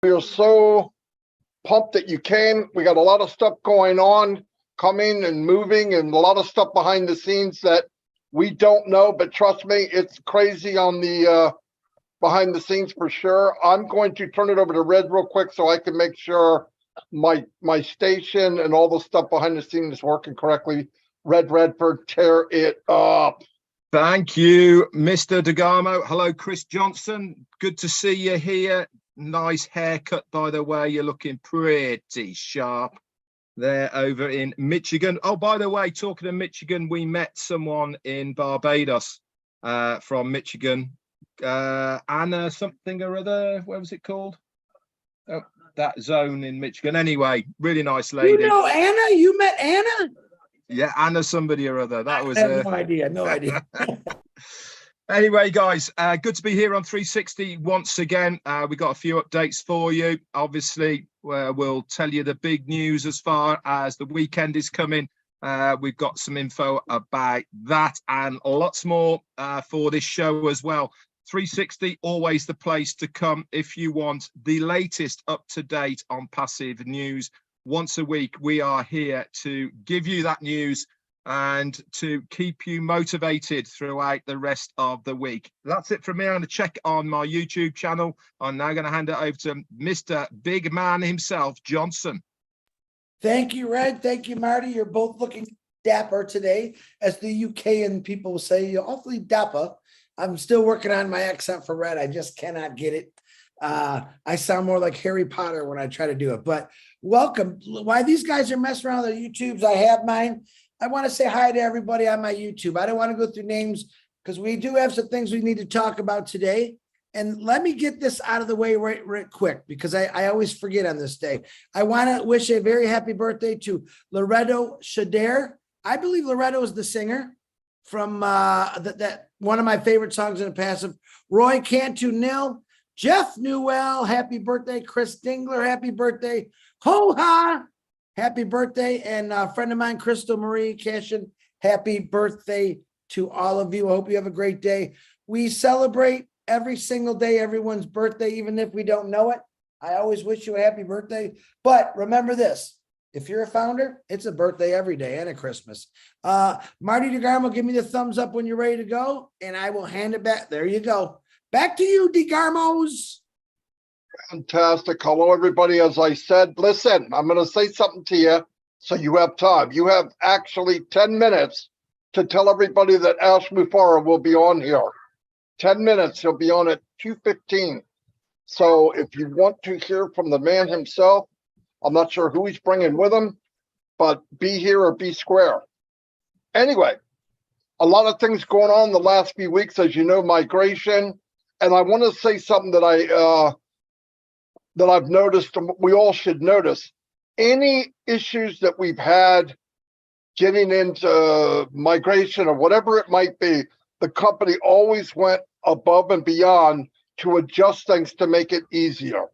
We are so pumped that you came. We got a lot of stuff going on, coming and moving, and a lot of stuff behind the scenes that we don't know. But trust me, it's crazy on the behind the scenes for sure. I'm going to turn it over to Red real quick so I can make sure my station and all the stuff behind the scenes is working correctly. Redfern, tear it up. Thank you, Mr. DeGarmo. Hello, Chris Johnson. Good to see you here. Nice haircut, by the way. You're looking pretty sharp there over in Michigan. Oh, by the way, talking of Michigan, we met someone in Barbados from Michigan. Anna something or other. What was it called? Oh, that zone in Michigan. Anyway, really nice lady. You know Anna? You met Anna? Yeah, Anna somebody or other. That was I have no idea. No idea. Anyway, guys, good to be here on 360 once again. We got a few updates for you. Obviously, we'll tell you the big news as far as the weekend is coming. We've got some info about that and lots more for this show as well. 360, always the place to come if you want the latest up-to-date OnPassive news. Once a week, we are here to give you that news and to keep you motivated throughout the rest of the week. That's it from me. I'm going to check on my YouTube channel. I'm now going to hand it over to Mr. Big Man himself, Johnson. Thank you, Red. Thank you, Marty. You're both looking dapper today. As the UK and people will say, you're awfully dapper. I'm still working on my accent for Red. I just cannot get it. I sound more like Harry Potter when I try to do it. But welcome. While these guys are messing around with their YouTubes, I have mine. I want to say hi to everybody on my YouTube. I don't want to go through names because we do have some things we need to talk about today. And let me get this out of the way right quick because I always forget on this day. I want to wish a very happy birthday to Loretto Shader. I believe Loretto is the singer from that one of my favorite songs in OnPassive. Roy Cantu Nil, Jeff Newell, happy birthday. Chris Dingler, happy birthday. Ho-ha! Happy birthday. And a friend of mine, Crystal Marie Cashin, happy birthday to all of you. I hope you have a great day. We celebrate every single day, everyone's birthday, even if we don't know it. I always wish you a happy birthday. But remember this, if you're a founder, it's a birthday every day and a Christmas. Marty DeGarmo, give me the thumbs up when you're ready to go, and I will hand it back. There you go. Back to you, DeGarmos. Fantastic. Hello, everybody. As I said, listen, I'm going to say something to you so you have time. You have actually 10 minutes to tell everybody that Ash Mufareh will be on here. 10 minutes. He'll be on at 2:15. So if you want to hear from the man himself, I'm not sure who he's bringing with him, but be here or be square. Anyway, a lot of things going on the last few weeks, as you know, migration. And I want to say something that I've noticed, and we all should notice. Any issues that we've had getting into migration or whatever it might be, the company always went above and beyond to adjust things to make it easier.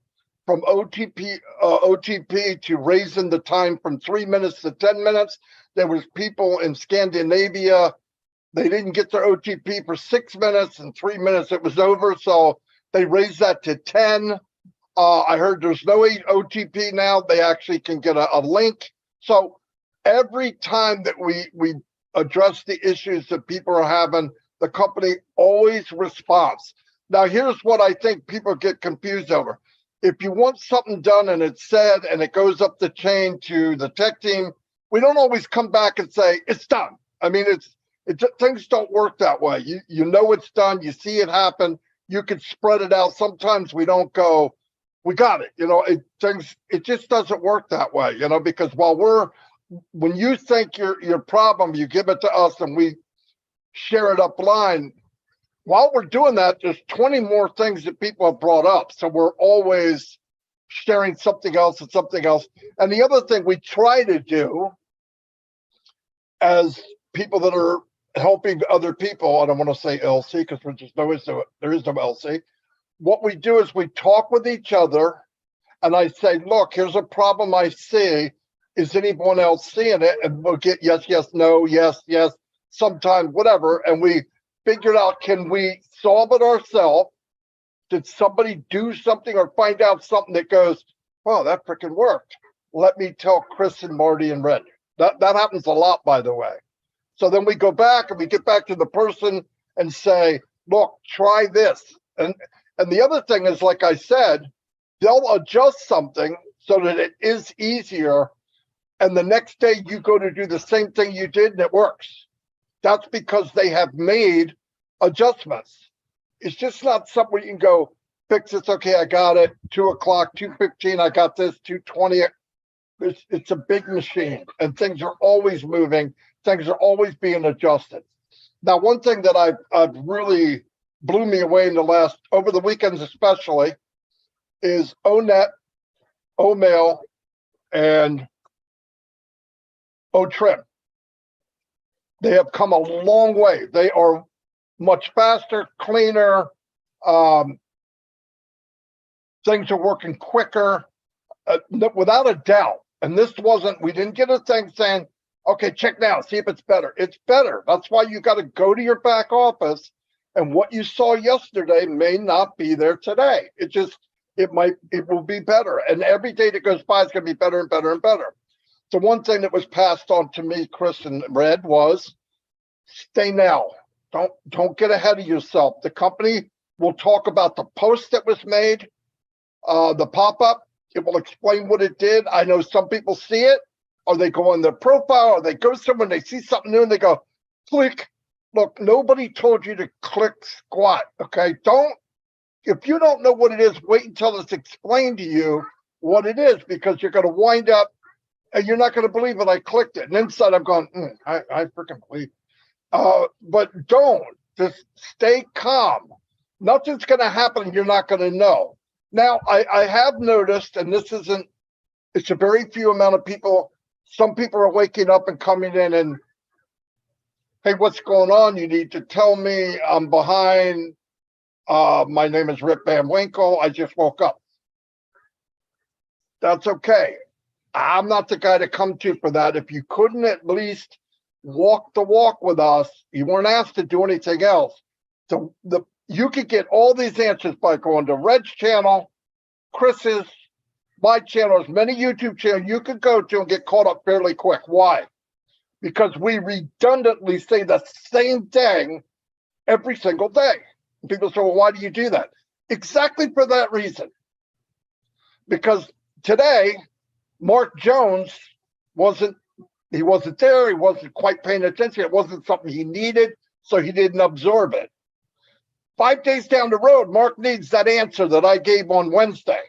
From OTP to raising the time from 3 minutes to 10 minutes. There was people in Scandinavia, they didn't get their OTP for 6 minutes, and 3 minutes it was over. So they raised that to 10. I heard there's no OTP now. They actually can get a link. So every time that we address the issues that people are having, the company always responds. Now, here's what I think people get confused over. If you want something done and it's said and it goes up the chain to the tech team, we don't always come back and say it's done. I mean, things don't work that way. You know it's done. You see it happen. You can spread it out. Sometimes we don't go, we got it. You know, it just doesn't work that way. You know, because when you think your problem, you give it to us and we share it up line. While we're doing that, there's 20 more things that people have brought up. So we're always sharing something else and something else. And the other thing we try to do as people that are helping other people, I don't want to say LC because there is no LC. What we do is we talk with each other and I say, look, here's a problem I see. Is anyone else seeing it? And we'll get yes, yes, no, yes, yes, sometimes whatever. And we figured out, can we solve it ourselves Did somebody do something or find out something that goes, oh, that freaking worked? Let me tell Chris and Marty and Red. That happens a lot, by the way. So then we go back and we get back to the person and say, look, try this. And the other thing is, like I said, they'll adjust something so that it is easier. And the next day you go to do the same thing you did and it works. That's because they have made adjustments. It's just not something you can go fix this. Okay, I got it. 2 o'clock, 2:15. I got this. 2:20. It's a big machine, and things are always moving. Things are always being adjusted. Now, one thing that I've really blew me away in over the weekends especially, is ONet, OMail, and OTrim. They have come a long way. They are much faster, cleaner. Things are working quicker, without a doubt. And this wasn't, we didn't get a thing saying, okay, check now, see if it's better. It's better. That's why you got to go to your back office. And what you saw yesterday may not be there today. It will be better. And every day that goes by is going to be better and better and better. The one thing that was passed on to me, Chris and Red, was stay now. Don't get ahead of yourself. The company will talk about the post that was made, the pop-up. It will explain what it did. I know some people see it, or they go on their profile, or they go somewhere and they see something new and they go, click. Look, nobody told you to click squat, okay? If you don't know what it is, wait until it's explained to you what it is, because you're going to wind up and you're not going to believe it. I clicked it. And inside I'm going, I freaking believe it. But don't. Just stay calm. Nothing's going to happen and you're not going to know. Now, I have noticed, and it's a very few amount of people. Some people are waking up and coming in and, hey, what's going on? You need to tell me. I'm behind. My name is Rip Van Winkle. I just woke up. That's okay. I'm not the guy to come to for that. If you couldn't at least walk the walk with us, you weren't asked to do anything else. So you could get all these answers by going to Red's channel, Chris's, my channel, as many YouTube channels you could go to and get caught up fairly quick. Why? Because we redundantly say the same thing every single day. People say, well, why do you do that? Exactly for that reason. Because today, Mark Jones wasn't there. He wasn't quite paying attention. It wasn't something he needed, so he didn't absorb it. 5 days down the road, Mark needs that answer that I gave on Wednesday.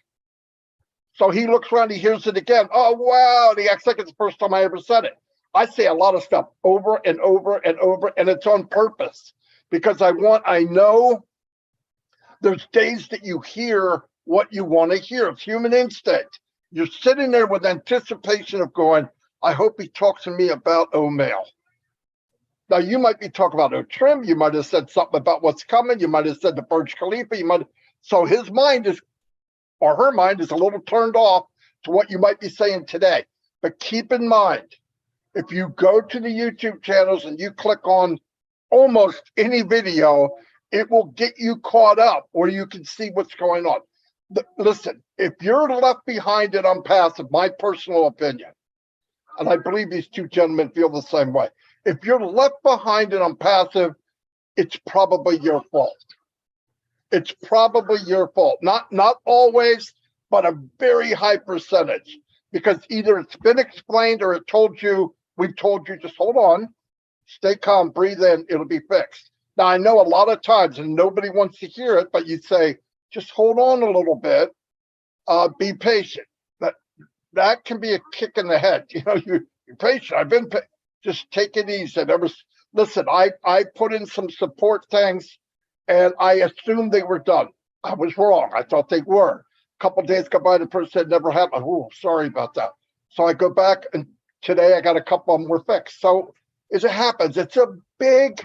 So he looks around, he hears it again. Oh, wow. And he acts like it's the first time I ever said it. I say a lot of stuff over and over and over, and it's on purpose because I know there's days that you hear what you want to hear. It's human instinct. You're sitting there with anticipation of going, I hope he talks to me about OMail. Now, you might be talking about OTrim. You might have said something about what's coming. You might have said the Burj Khalifa. So his mind is, or her mind is a little turned off to what you might be saying today. But keep in mind, if you go to the YouTube channels and you click on almost any video, it will get you caught up where you can see what's going on. Listen, if you're left behind at OnPassive, my personal opinion, and I believe these two gentlemen feel the same way. If you're left behind at OnPassive, it's probably your fault. It's probably your fault. Not always, but a very high percentage. Because either it's been explained or we've told you, just hold on, stay calm, breathe in, it'll be fixed. Now, I know a lot of times, and nobody wants to hear it, but you say, just hold on a little bit, be patient. That can be a kick in the head. You're patient. I've been just take it easy. Listen, I put in some support things, and I assumed they were done. I was wrong. I thought they were. A couple of days go by, the person said never happened. Oh, sorry about that. So I go back, and today I got a couple of them were fixed. So as it happens, it's a big,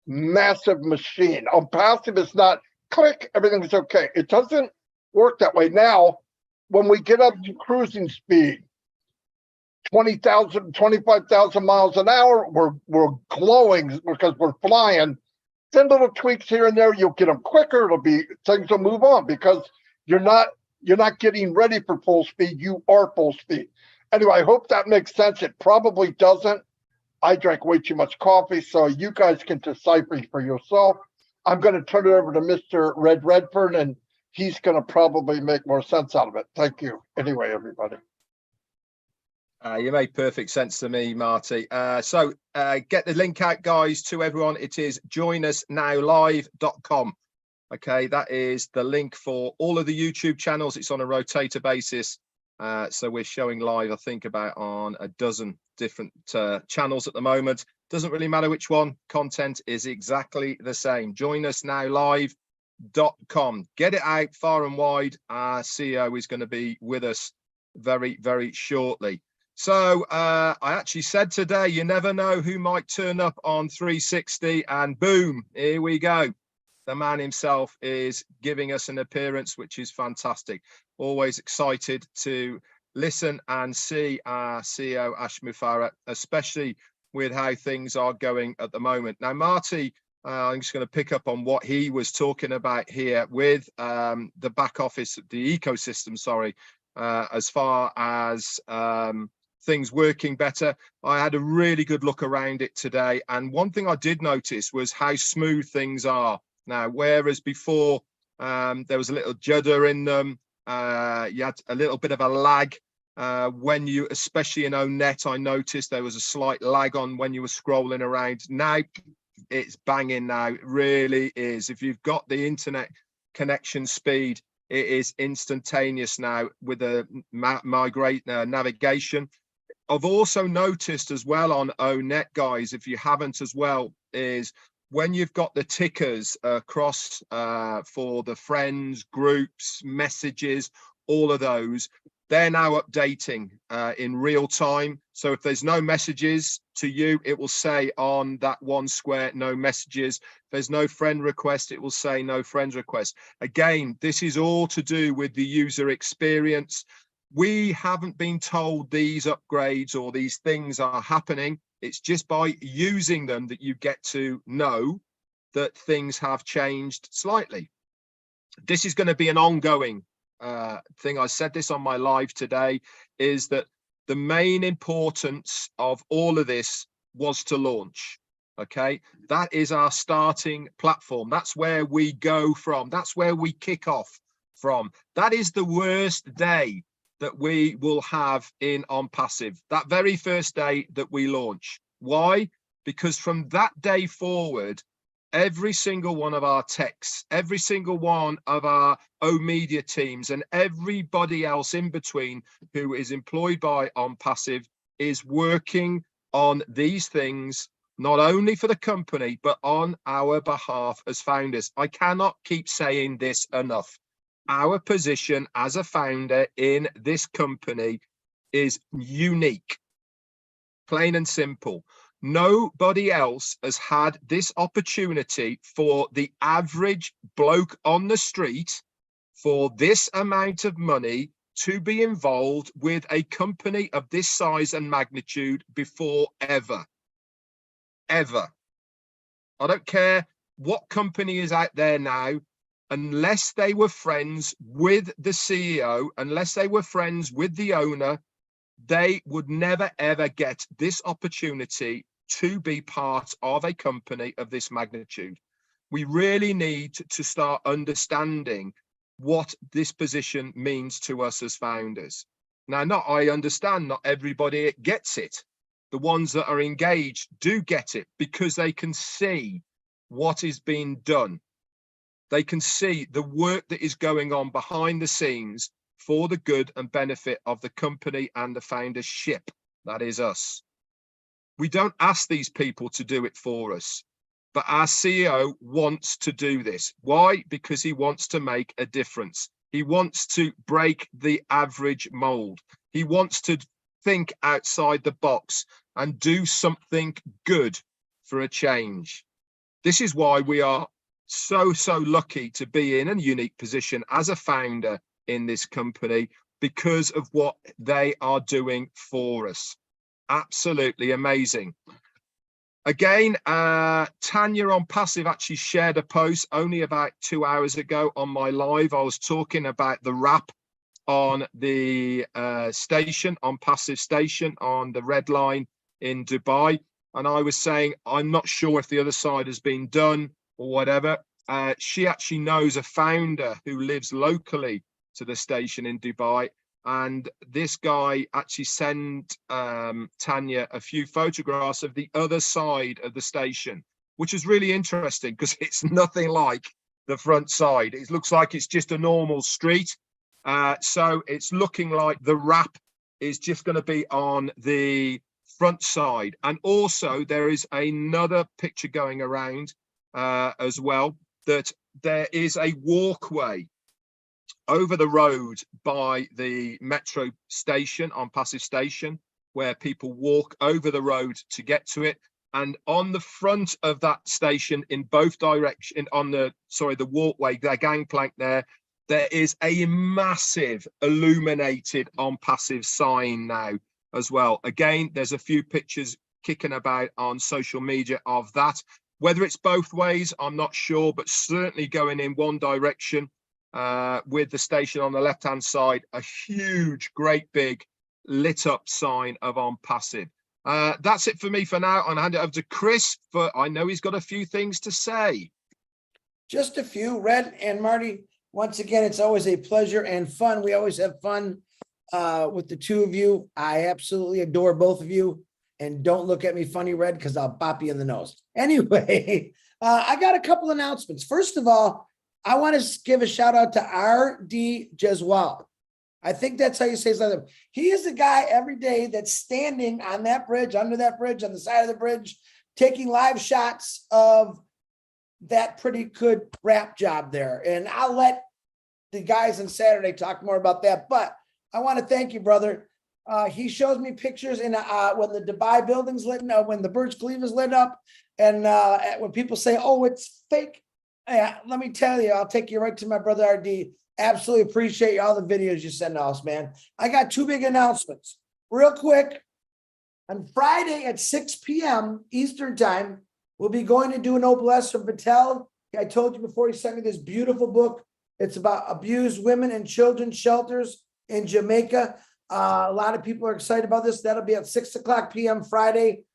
massive machine. OnPassive is not click, everything's okay. It doesn't work that way. Now, when we get up to cruising speed, 20,000, 25,000 miles an hour, we're glowing because we're flying. send little tweaks here and there. You'll get them quicker. Things will move on because you're not getting ready for full speed. You are full speed. Anyway, I hope that makes sense. It probably doesn't. I drank way too much coffee, so you guys can decipher for yourself. I'm going to turn it over to Mr. Redfern, and he's going to probably make more sense out of it. Thank you. Anyway, everybody. You made perfect sense to me, Marty. So get the link out, guys, to everyone. It is joinusnowlive.com. Okay, that is the link for all of the YouTube channels. It's on a rotator basis. So we're showing live, I think, about on a dozen different channels at the moment. Doesn't really matter which one. Content is exactly the same. joinusnowlive.com. Get it out far and wide. Our CEO is going to be with us very, very shortly. So I actually said today, you never know who might turn up on 360, and boom, here we go. The man himself is giving us an appearance, which is fantastic. Always excited to listen and see our CEO, Ash Mufareh, especially with how things are going at the moment. Now, Marty, I'm just going to pick up on what he was talking about here with the back office, the ecosystem, sorry, as far as things working better. I had a really good look around it today. And one thing I did notice was how smooth things are. Now, whereas before there was a little judder in them, you had a little bit of a lag when you, especially in ONET, I noticed there was a slight lag on when you were scrolling around. Now it's banging now, it really is. If you've got the internet connection speed, it is instantaneous now with the navigation. I've also noticed as well on ONET, guys, if you haven't as well, is when you've got the tickers across for the friends, groups, messages, all of those, they're now updating in real time. So if there's no messages to you, it will say on that one square, no messages. If there's no friend request, it will say no friends request. Again, this is all to do with the user experience. We haven't been told these upgrades or these things are happening. It's just by using them that you get to know that things have changed slightly. This is going to be an ongoing thing. I said this on my live today, is that the main importance of all of this was to launch. Okay, that is our starting platform. That's where we go from. That's where we kick off from. That is the worst day that we will have in OnPassive, that very first day that we launch. Why? Because from that day forward, every single one of our techs, every single one of our O-Media teams, and everybody else in between who is employed by OnPassive is working on these things, not only for the company, but on our behalf as founders. I cannot keep saying this enough. Our position as a founder in this company is unique, plain and simple. Nobody else has had this opportunity for the average bloke on the street for this amount of money to be involved with a company of this size and magnitude before ever. Ever. I don't care what company is out there now, unless they were friends with the CEO, unless they were friends with the owner, they would never, ever get this opportunity to be part of a company of this magnitude. We really need to start understanding what this position means to us as founders. Now, I understand not everybody gets it. The ones that are engaged do get it because they can see what is being done. They can see the work that is going on behind the scenes for the good and benefit of the company and the foundership. That is us. We don't ask these people to do it for us, but our CEO wants to do this. Why? Because he wants to make a difference. He wants to break the average mold. He wants to think outside the box and do something good for a change. This is why we are so lucky to be in a unique position as a founder in this company, because of what they are doing for us. Absolutely amazing. Again, Tanya on Passive actually shared a post only about 2 hours ago on my live. I was talking about the wrap on the station, on Passive station, on the Red Line in Dubai. And I was saying, I'm not sure if the other side has been done or whatever. She actually knows a founder who lives locally to the station in Dubai. And this guy actually sent Tanya a few photographs of the other side of the station, which is really interesting because it's nothing like the front side. It looks like it's just a normal street. So it's looking like the wrap is just going to be on the front side. And also there is another picture going around as well, that there is a walkway over the road by the metro station, on Passive station, where people walk over the road to get to it. And on the front of that station, in both directions, on the walkway, the gangplank there is a massive illuminated OnPassive sign now as well. Again, there's a few pictures kicking about on social media of that. Whether it's both ways, I'm not sure, but certainly going in one direction. With the station on the left-hand side, a huge, great big lit up sign of OnPassive. That's it for me for now. I'll hand it over to Chris, but I know he's got a few things to say. Just a few. Red and Marty, once again, it's always a pleasure and fun. We always have fun with the two of you. I absolutely adore both of you. And don't look at me funny, Red, because I'll bop you in the nose. Anyway, I got a couple announcements. First of all, I want to give a shout out to R.D. Jeswal. I think that's how you say his name. He is the guy every day that's standing on that bridge, under that bridge, on the side of the bridge, taking live shots of that pretty good rap job there. And I'll let the guys on Saturday talk more about that. But I want to thank you, brother. He shows me pictures in when the Dubai building's lit up, when the Burj Khalifa's lit up, and when people say, "Oh, it's fake." Yeah, let me tell you, I'll take you right to my brother RD. Absolutely appreciate all the videos you send us, man. I got two big announcements. Real quick, on Friday at 6 p.m. Eastern time, we'll be going to do an OPLS from Patel. I told you before, he sent me this beautiful book. It's about abused women and children's shelters in Jamaica. A lot of people are excited about this. That'll be at 6 o'clock p.m. Friday.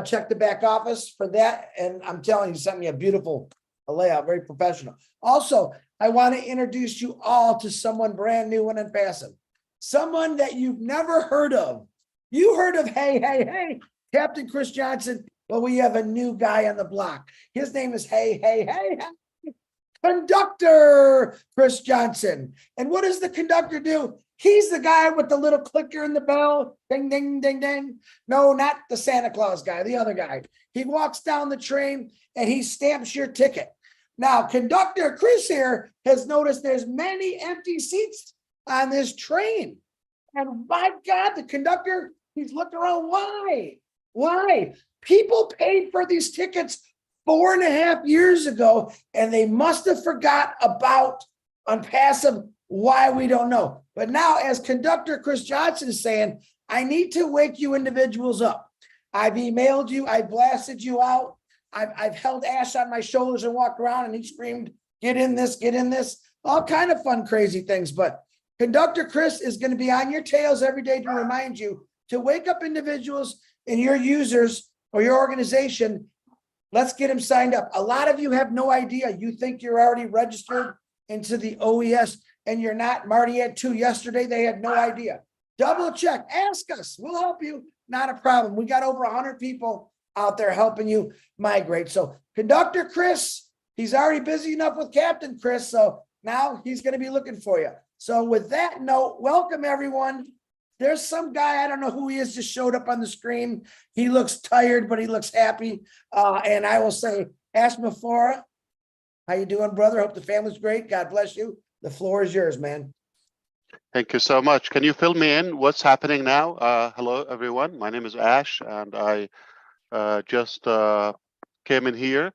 Check the back office for that. And I'm telling you, he sent me a beautiful layout, very professional. Also, I want to introduce you all to someone brand new and OnPassive. Someone that you've never heard of. You heard of Hey, Captain Chris Johnson. Well, we have a new guy on the block. His name is Hey, Conductor Chris Johnson. And what does the conductor do? He's the guy with the little clicker in the bell. Ding, ding, ding, ding. No, not the Santa Claus guy, the other guy. He walks down the train and he stamps your ticket. Now, Conductor Chris here has noticed there's many empty seats on this train. And my God, the conductor, he's looking around. Why? Why? People paid for these tickets 4.5 years ago, and they must have forgot about OnPassive. Why, we don't know. But now, as Conductor Chris Johnson is saying, I need to wake you individuals up. I've emailed you. I blasted you out. I've held Ash on my shoulders and walked around, and he screamed, get in this, all kind of fun, crazy things. But Conductor Chris is going to be on your tails every day to remind you to wake up individuals in your users or your organization. Let's get them signed up. A lot of you have no idea. You think you're already registered into the OES, and you're not. Marty had 2 yesterday. They had no idea. Double check. Ask us. We'll help you. Not a problem. We got over 100 people out there helping you migrate. So Conductor Chris, he's already busy enough with Captain Chris. So now he's going to be looking for you. So with that note, welcome everyone. There's some guy, I don't know who he is, just showed up on the screen. He looks tired, but he looks happy. And I will say, Ash Mufareh, how you doing, brother? Hope the family's great. God bless you. The floor is yours, man. Thank you so much. Can you fill me in? What's happening now? Hello, everyone. My name is Ash, and I just came in here.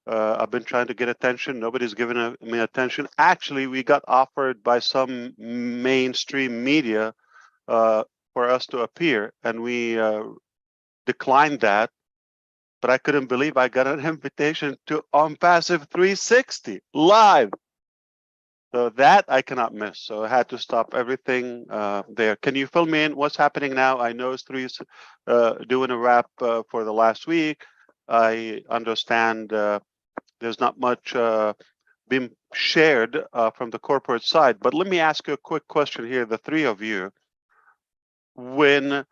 I've been trying to get attention. Nobody's giving me attention. Actually, we got offered by some mainstream media for us to appear, and we declined that. but I couldn't believe I got an invitation to OnPassive 360 live. So that I cannot miss. So I had to stop everything there. Can you fill me in? What's happening now? I know Three's doing a wrap for the last week. I understand there's not much being shared from the corporate side. But let me ask you a quick question here, the three of you. When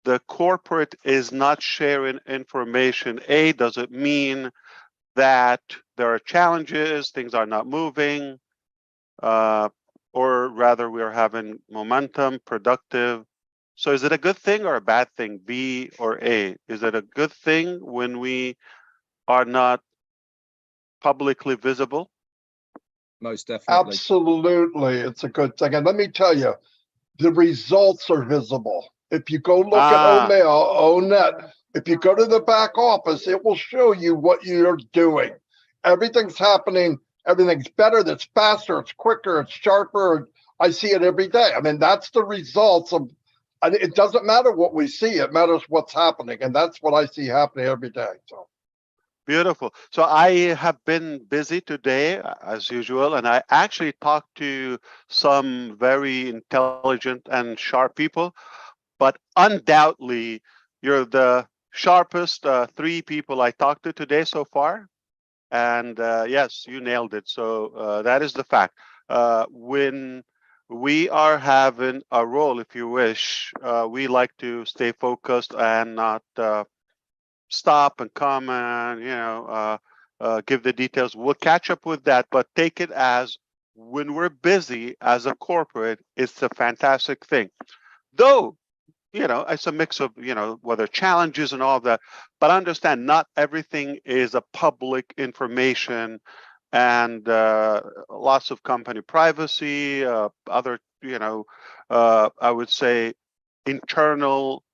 the corporate is not sharing information, A, does it mean that there are challenges, things are not moving, or rather we are having momentum, productive? So is it a good thing or a bad thing, B or A? Is it a good thing when we are not publicly visible? Most definitely. Absolutely, it's a good thing. And let me tell you, the results are visible. If you go look at OMail, ONet, if you go to the back office, it will show you what you're doing. Everything's happening. Everything's better. That's faster. It's quicker. It's sharper. I see it every day. I mean, that's the results of. And it doesn't matter what we see. It matters what's happening, and that's what I see happening every day. So. Beautiful. So I have been busy today, as usual, and I actually talked to some very intelligent and sharp people, but undoubtedly, you're the sharpest three people I talked to today so far. And yes, you nailed it. So that is the fact. When we are having a role, if you wish, we like to stay focused and not stop and comment, give the details. We'll catch up with that, but take it as when we're busy as a corporate, it's a fantastic thing. Though, it's a mix of, whether challenges and all of that, but understand not everything is a public information and lots of company privacy, other, I would say internal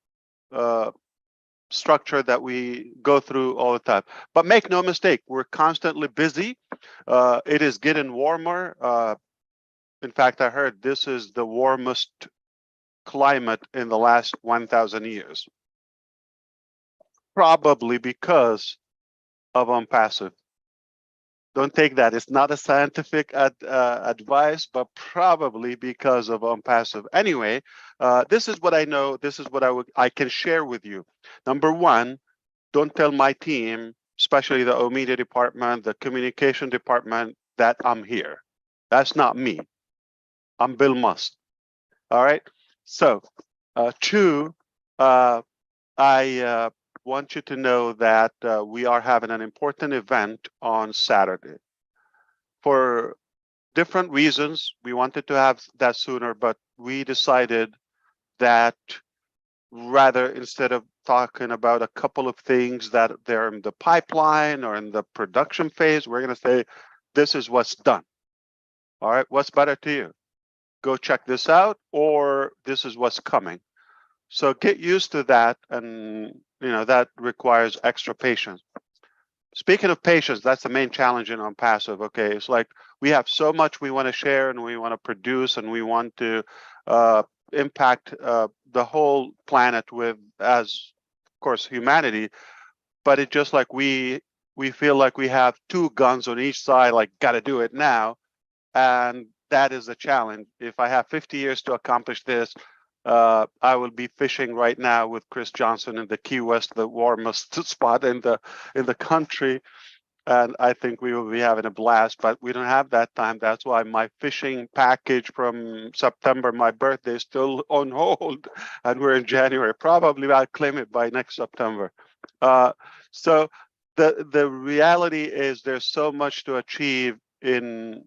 structure that we go through all the time. But make no mistake, we're constantly busy. It is getting warmer. In fact, I heard this is the warmest climate in the last 1,000 years. Probably because of OnPassive. Don't take that. It's not a scientific advice, but probably because of OnPassive. Anyway, this is what I know. This is what I can share with you. Number one, don't tell my team, especially the media department, the communication department, that I'm here. That's not me. I'm Bill Musk. All right. So, two, I want you to know that we are having an important event on Saturday. For different reasons, we wanted to have that sooner, but we decided that rather, instead of talking about a couple of things that they're in the pipeline or in the production phase, we're going to say, this is what's done. All right, what's better to you? Go check this out, or this is what's coming. So get used to that, and that requires extra patience. Speaking of patience, that's the main challenge in OnPassive. Okay, it's like we have so much we want to share and we want to produce and we want to impact the whole planet with, as of course, humanity. But it's just like we feel like we have two guns on each side, like got to do it now, and that is a challenge. If I have 50 years to accomplish this, I will be fishing right now with Chris Johnson in the Key West, the warmest spot in the country, and I think we will be having a blast. But we don't have that time. That's why my fishing package from September, my birthday, is still on hold, and we're in January. Probably I'll claim it by next September. So the reality is there's so much to achieve in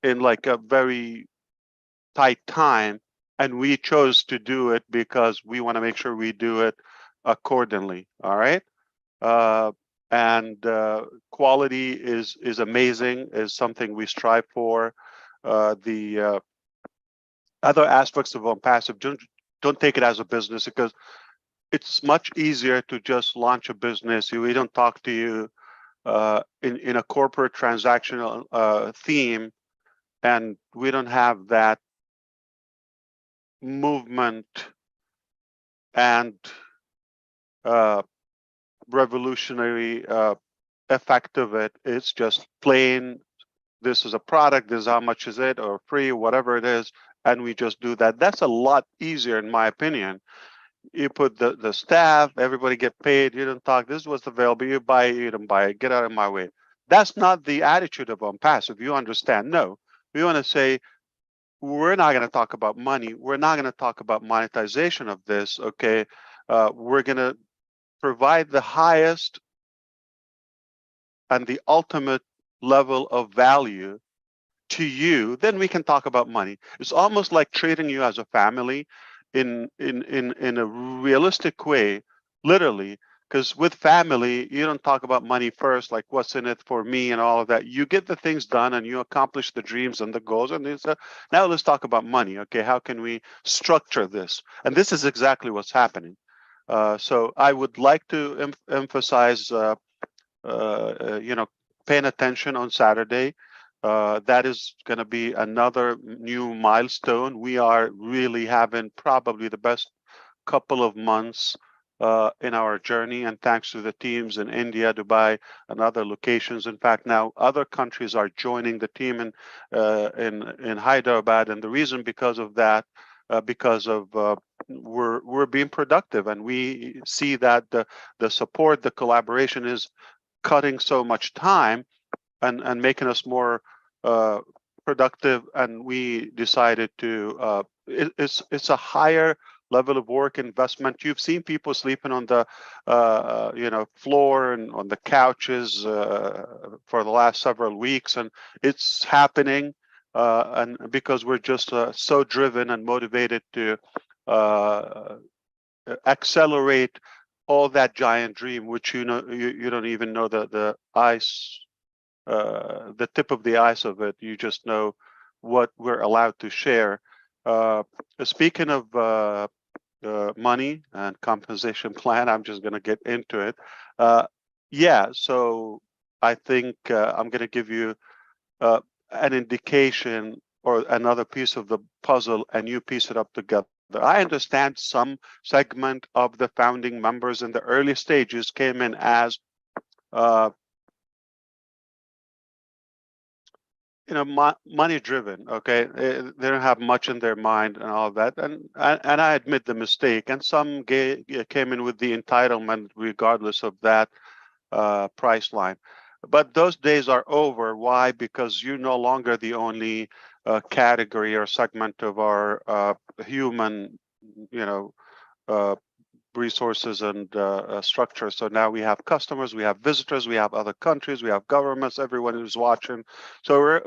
like a very tight time, and we chose to do it because we want to make sure we do it accordingly. All right. And quality is amazing, is something we strive for. The other aspects of OnPassive, don't take it as a business, because it's much easier to just launch a business. We don't talk to you in a corporate transactional theme, and we don't have that movement and revolutionary effect of it. It's just plain, this is a product, this is how much is it, or free, whatever it is, and we just do that. That's a lot easier, in my opinion. You put the staff, everybody get paid, you don't talk, this was available, you buy it, you don't buy it, get out of my way. That's not the attitude of OnPassive, you understand. No, we want to say, we're not going to talk about money, we're not going to talk about monetization of this, okay? We're going to provide the highest and the ultimate level of value to you, then we can talk about money. It's almost like treating you as a family in a realistic way, literally, because with family, you don't talk about money first, like what's in it for me and all of that. You get the things done and you accomplish the dreams and the goals. And it's now let's talk about money. Okay, how can we structure this? And this is exactly what's happening. So I would like to emphasize, paying attention on Saturday. That is going to be another new milestone. We are really having probably the best couple of months in our journey, and thanks to the teams in India, Dubai, and other locations. In fact, now other countries are joining the team in Hyderabad, and the reason because of that, because of we're being productive, and we see that the support, the collaboration is cutting so much time and making us more productive, and we decided to it's a higher level of work investment. You've seen people sleeping on the floor and on the couches for the last several weeks, and it's happening, and because we're just so driven and motivated to accelerate all that giant dream, which you don't even know the ice, the tip of the ice of it. You just know what we're allowed to share. Speaking of money and compensation plan, I'm just going to get into it. Yeah, so I think I'm going to give you an indication or another piece of the puzzle, and you piece it up together. I understand some segment of the founding members in the early stages came in as money driven. Okay, they don't have much in their mind and all of that, and I admit the mistake. And some came in with the entitlement, regardless of that price line. But those days are over. Why? Because you're no longer the only category or segment of our human, resources and structure. So now we have customers, we have visitors, we have other countries, we have governments, everyone who's watching. So we're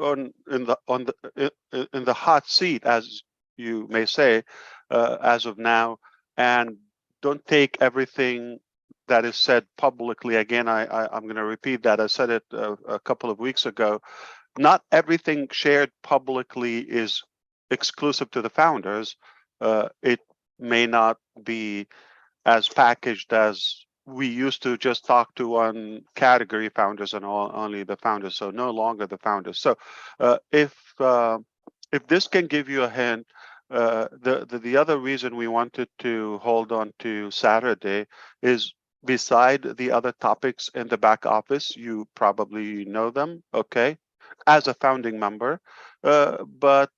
in the hot seat, as you may say, as of now. And don't take everything that is said publicly. Again, I'm going to repeat that. I said it a couple of weeks ago. Not everything shared publicly is exclusive to the founders. It may not be as packaged as we used to just talk to one category founders and only the founders. So no longer the founders. So if this can give you a hint, the other reason we wanted to hold on to Saturday is, beside the other topics in the back office, you probably know them, okay, as a founding member. But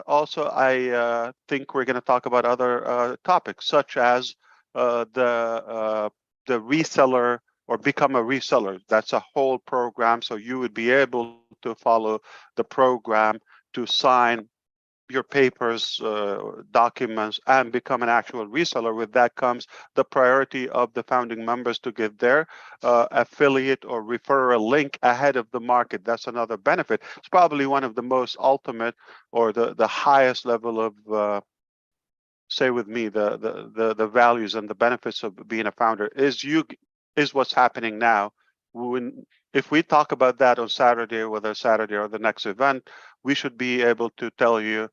also I think we're going to talk about other topics, such as the reseller or become a reseller. That's a whole program. So you would be able to follow the program to sign your papers, documents, and become an actual reseller. With that comes the priority of the founding members to get their affiliate or referral link ahead of the market. That's another benefit. It's probably one of the most ultimate or the highest level of say with me, the values and the benefits of being a founder is what's happening now. If we talk about that on Saturday, whether Saturday or the next event, we should be able to tell you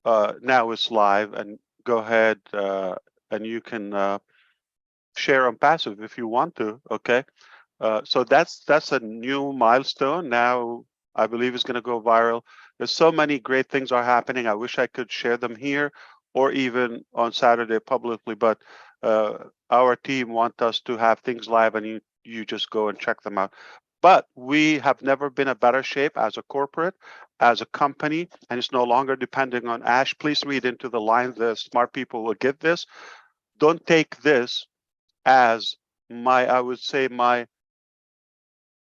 now it's live, and go ahead and you can share OnPassive if you want to. Okay, so that's a new milestone. Now I believe it's going to go viral. There's so many great things are happening. I wish I could share them here or even on Saturday publicly, but our team want us to have things live, and you just go and check them out. But we have never been in better shape as a corporate, as a company, and it's no longer depending on Ash. Please read into the lines. The smart people will get this. Don't take this as I would say my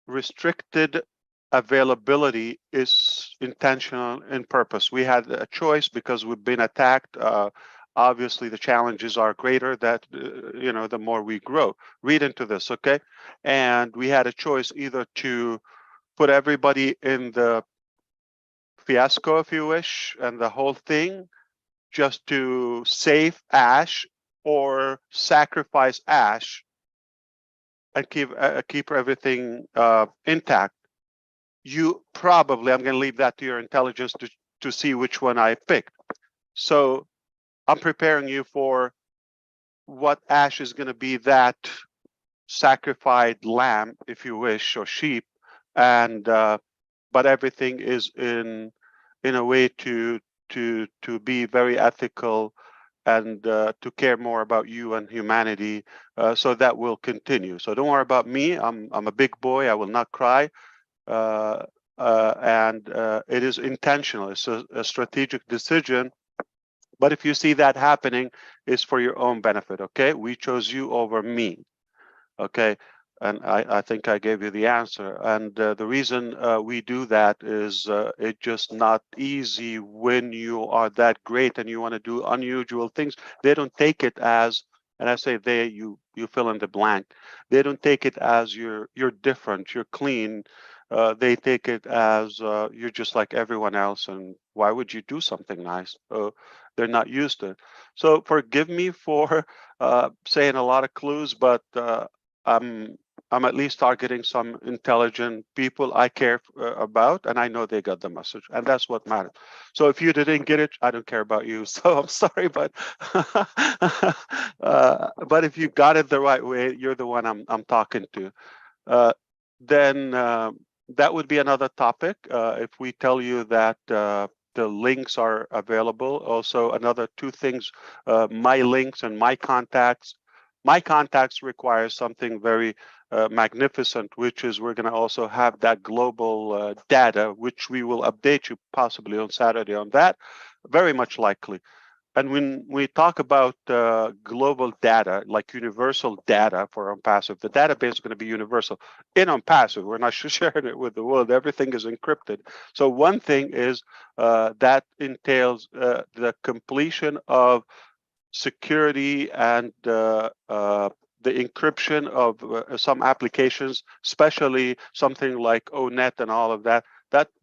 restricted availability is intentional in purpose. We had a choice because we've been attacked. Obviously, the challenges are greater that, the more we grow. Read into this, okay? And we had a choice either to put everybody in the fiasco, if you wish, and the whole thing just to save Ash, or sacrifice Ash and keep everything intact. You probably, I'm going to leave that to your intelligence to see which one I picked. So I'm preparing you for what Ash is going to be, that sacrificed lamb, if you wish, or sheep, and but everything is in a way to be very ethical and to care more about you and humanity. So that will continue. So don't worry about me. I'm a big boy. I will not cry. And it is intentional. It's a strategic decision. But if you see that happening, it's for your own benefit. Okay, we chose you over me. Okay, and I think I gave you the answer. And the reason we do that is it's just not easy when you are that great and you want to do unusual things. They don't take it as, and I say they, you fill in the blank. They don't take it as you're different, you're clean. They take it as you're just like everyone else, and why would you do something nice? They're not used to it. So forgive me for saying a lot of clues, but I'm at least targeting some intelligent people I care about, and I know they got the message, and that's what matters. So if you didn't get it, I don't care about you. So I'm sorry, but but if you got it the right way, you're the one I'm talking to. Then that would be another topic. If we tell you that the links are available. Also, another two things, my links and my contacts. My contacts require something very magnificent, which is we're going to also have that global data, which we will update you possibly on Saturday on that, very much likely. And when we talk about global data, like universal data for OnPassive, the database is going to be universal. In OnPassive, we're not sharing it with the world. Everything is encrypted. So one thing is that entails the completion of security and the encryption of some applications, especially something like ONet and all of that.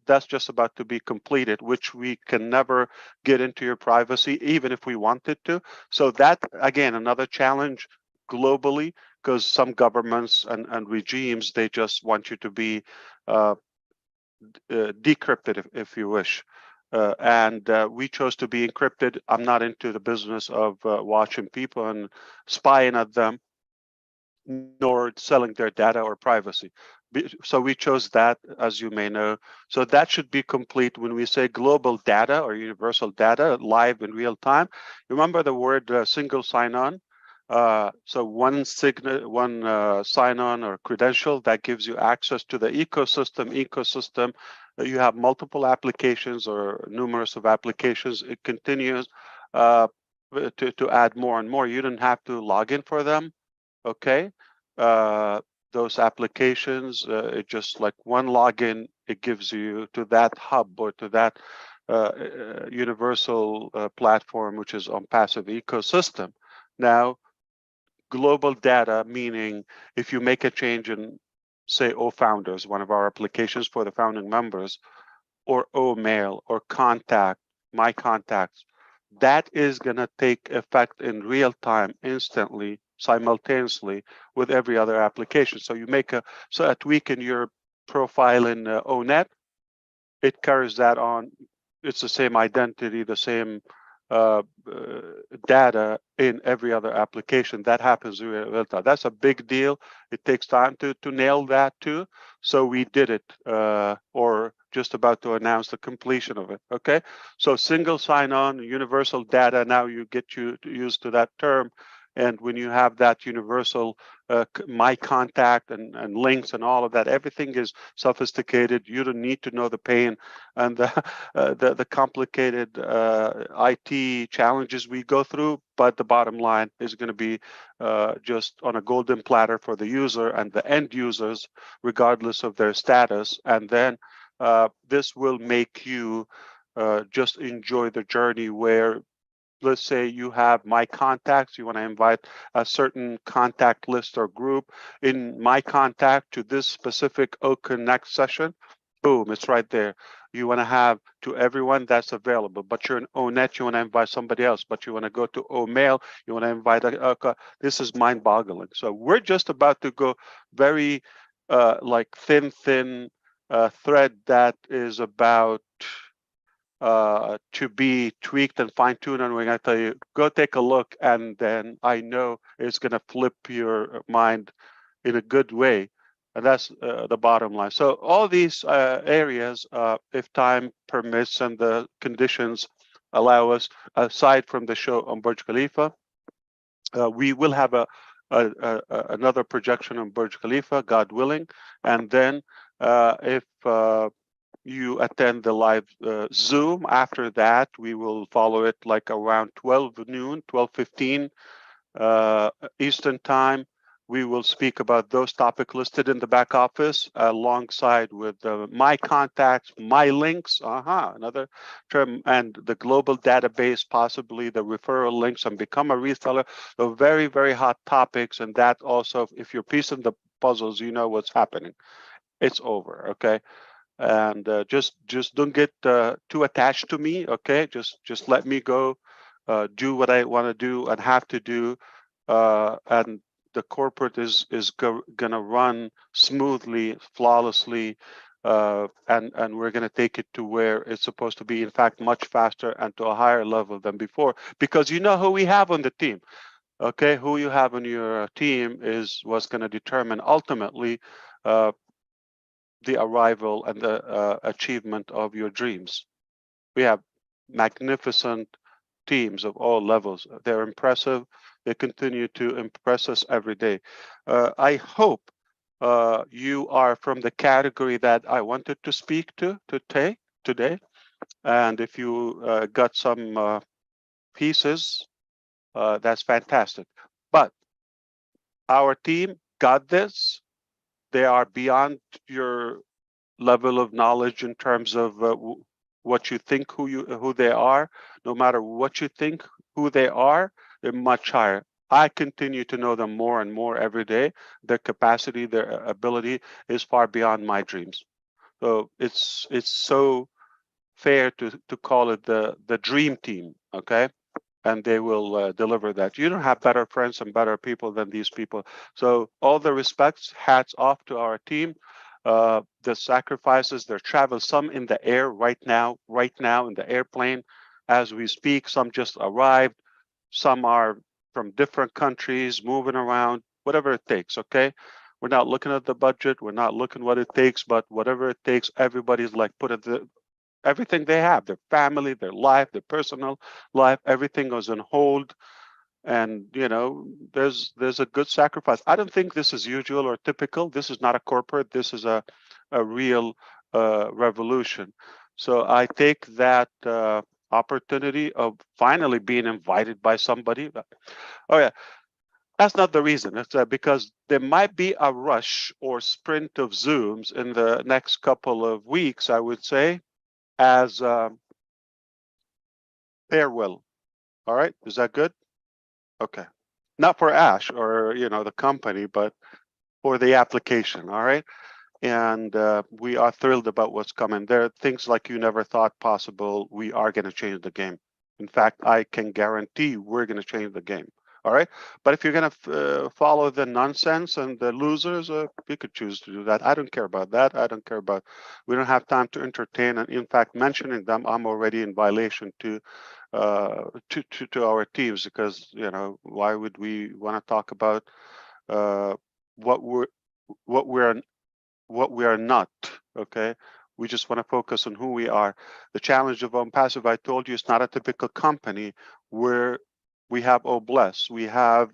That's just about to be completed, which we can never get into your privacy, even if we wanted to. So that, again, another challenge globally, because some governments and regimes, they just want you to be decrypted, if you wish. And we chose to be encrypted. I'm not into the business of watching people and spying at them, nor selling their data or privacy. So we chose that, as you may know. So that should be complete when we say global data or universal data live in real time. Remember the word single sign-on. So one sign-on or credential that gives you access to the ecosystem. You have multiple applications or numerous of applications. It continues to add more and more. You don't have to log in for them. Okay, those applications, it just like one login, it gives you to that hub or to that universal platform, which is OnPassive ecosystem. Now, global data, meaning if you make a change in, say, OFounders, one of our applications for the founding members, or OMail or Contact, My Contacts, that is going to take effect in real time, instantly, simultaneously with every other application. So you make a tweak in your profile in ONet, it carries that on. It's the same identity, the same data in every other application. That happens in real time. That's a big deal. It takes time to nail that too. So we did it, or just about to announce the completion of it. Okay, so single sign-on, universal data. Now you get used to that term, And when you have that universal my contact and links and all of that, everything is sophisticated. You don't need to know the pain and the complicated IT challenges we go through. But the bottom line is going to be just on a golden platter for the user and the end users, regardless of their status. And then this will make you just enjoy the journey where, let's say you have my contacts, you want to invite a certain contact list or group in my contact to this specific OConnect session. Boom, it's right there. You want to have to everyone that's available, but you're in ONet, you want to invite somebody else, but you want to go to OMail, you want to invite this is mind boggling. So we're just about to go very like thin thread that is about to be tweaked and fine-tuned, and we're going to tell you, go take a look, and then I know it's going to flip your mind in a good way, and that's the bottom line. So all these areas, if time permits and the conditions allow us, aside from the show on Burj Khalifa, we will have another projection on Burj Khalifa, God willing, and then if you attend the live Zoom. After that, we will follow it like around 12 noon, 12:15 Eastern time. We will speak about those topics listed in the back office alongside with my contacts, my links, another term, and the global database, possibly the referral links, and become a reseller. So very, very hot topics. And that also, if you're piecing the puzzles, you know what's happening. It's over, okay? And just don't get too attached to me, okay? Just let me go do what I want to do and have to do, and the corporate is gonna run smoothly, flawlessly, and we're gonna take it to where it's supposed to be, in fact much faster and to a higher level than before, because you know who we have on the team. Okay, who you have on your team is what's going to determine ultimately the arrival and the achievement of your dreams. We have magnificent teams of all levels. They're impressive. They continue to impress us every day. I hope you are from the category that I wanted to speak to today. And if you got some pieces, that's fantastic. But our team got this. They are beyond your level of knowledge in terms of what you think who they are. No matter what you think who they are, they're much higher. I continue to know them more and more every day. Their capacity, their ability is far beyond my dreams. So it's so fair to call it the dream team, okay? And they will deliver that. You don't have better friends and better people than these people. So all the respects, hats off to our team. The sacrifices, their travel, some in the air right now in the airplane as we speak. Some just arrived. Some are from different countries, moving around, whatever it takes, okay? We're not looking at the budget. We're not looking what it takes, but whatever it takes, everybody's like put it everything they have, their family, their life, their personal life, everything goes on hold. And there's a good sacrifice. I don't think this is usual or typical. This is not a corporate. This is a real revolution. So I take that opportunity of finally being invited by somebody. Oh yeah, that's not the reason. It's because there might be a rush or sprint of Zooms in the next couple of weeks, I would say, as farewell. All right, is that good? Okay, not for Ash or the company, but for the application. All right, and we are thrilled about what's coming. There are things like you never thought possible. We are going to change the game. In fact, I can guarantee we're going to change the game. All right, but if you're going to follow the nonsense and the losers, you could choose to do that. I don't care about that. I don't care about. We don't have time to entertain, and in fact, mentioning them, I'm already in violation to our teams, because why would we want to talk about what we are not? Okay, we just want to focus on who we are. The challenge of OnPassive, I told you, it's not a typical company. We're We have OBless, we have